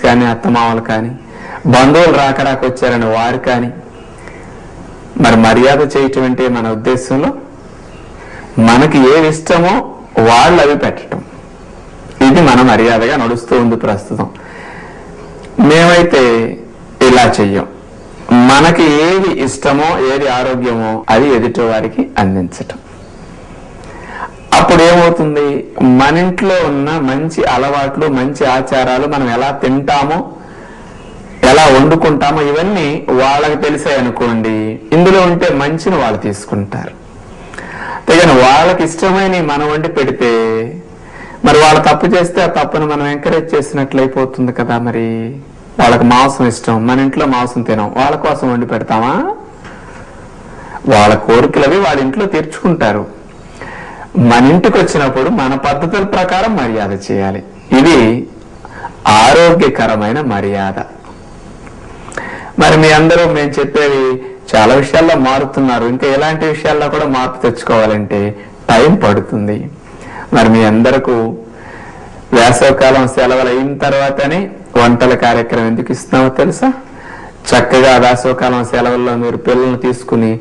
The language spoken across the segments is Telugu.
కానీ అత్తమామలు కానీ బంధువులు రాకరాకు వచ్చారని వారు కానీ మరి మర్యాద చేయటం అంటే మన ఉద్దేశంలో మనకి ఏది ఇష్టమో వాళ్ళు అవి పెట్టడం, ఇది మన మర్యాదగా నడుస్తూ ఉంది ప్రస్తుతం. మేమైతే ఇలా చెయ్యం. మనకి ఏది ఇష్టమో ఏది ఆరోగ్యమో అది ఎదుటి వారికి అందించటం. అప్పుడు ఏమవుతుంది, మన ఇంట్లో ఉన్న మంచి అలవాట్లు మంచి ఆచారాలు మనం ఎలా తింటామో ఎలా వండుకుంటామో ఇవన్నీ వాళ్ళకి తెలిసాయి అనుకోండి, ఇందులో ఉంటే మంచిని వాళ్ళు తీసుకుంటారు. కానీ వాళ్ళకి ఇష్టమైన మనం వండి పెడితే మరి వాళ్ళు తప్పు చేస్తే ఆ తప్పును మనం ఎంకరేజ్ చేసినట్లు అయిపోతుంది కదా. మరి వాళ్ళకి మాంసం ఇష్టం, మన ఇంట్లో మాంసం తినం, వాళ్ళ కోసం వండి పెడతామా? వాళ్ళ కోరికలవి వాళ్ళ ఇంట్లో తీర్చుకుంటారు. మన ఇంటికి వచ్చినప్పుడు మన పద్ధతుల ప్రకారం మర్యాద చేయాలి. ఇది ఆరోగ్యకరమైన మర్యాద. మరి మీ అందరూ మేము చెప్పేవి చాలా విషయాల్లో మారుతున్నారు. ఇంకా ఎలాంటి విషయాల్లో కూడా మార్పు తెచ్చుకోవాలంటే టైం పడుతుంది. మరి మీ అందరకు వేసవకాలం సెలవులు అయిన తర్వాతనే వంటల కార్యక్రమం ఎందుకు ఇస్తున్నామో తెలుసా? చక్కగా వేసవకాలం సెలవుల్లో మీరు పిల్లల్ని తీసుకుని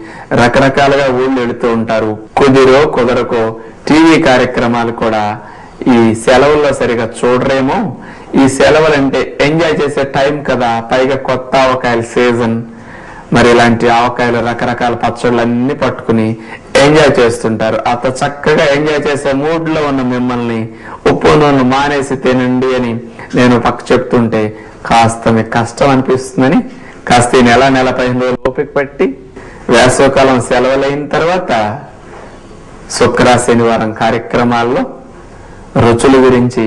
రకరకాలుగా ఊళ్ళు వెళుతూ ఉంటారు. కుదిరో కుదరకో టీవీ కార్యక్రమాలు కూడా ఈ సెలవుల్లో సరిగా చూడరేమో. ఈ సెలవులంటే ఎంజాయ్ చేసే టైం కదా, పైగా కొత్త ఆవకాయల సీజన్. మరి ఇలాంటి ఆవకాయలు రకరకాల పచ్చళ్ళు అన్ని పట్టుకుని ఎంజాయ్ చేస్తుంటారు. అంత చక్కగా ఎంజాయ్ చేసే మూడ్ లో ఉన్న మిమ్మల్ని ఉప్పు నూనె మానేసి తినండి అని నేను పక్క చెప్తుంటే కాస్త మీకు కష్టం అనిపిస్తుందని కాస్త ఈ నెల 15 రోజులు ఓపిక పట్టి వేసవకాలం సెలవులైన తర్వాత శుక్ర శనివారం కార్యక్రమాల్లో రుచుల గురించి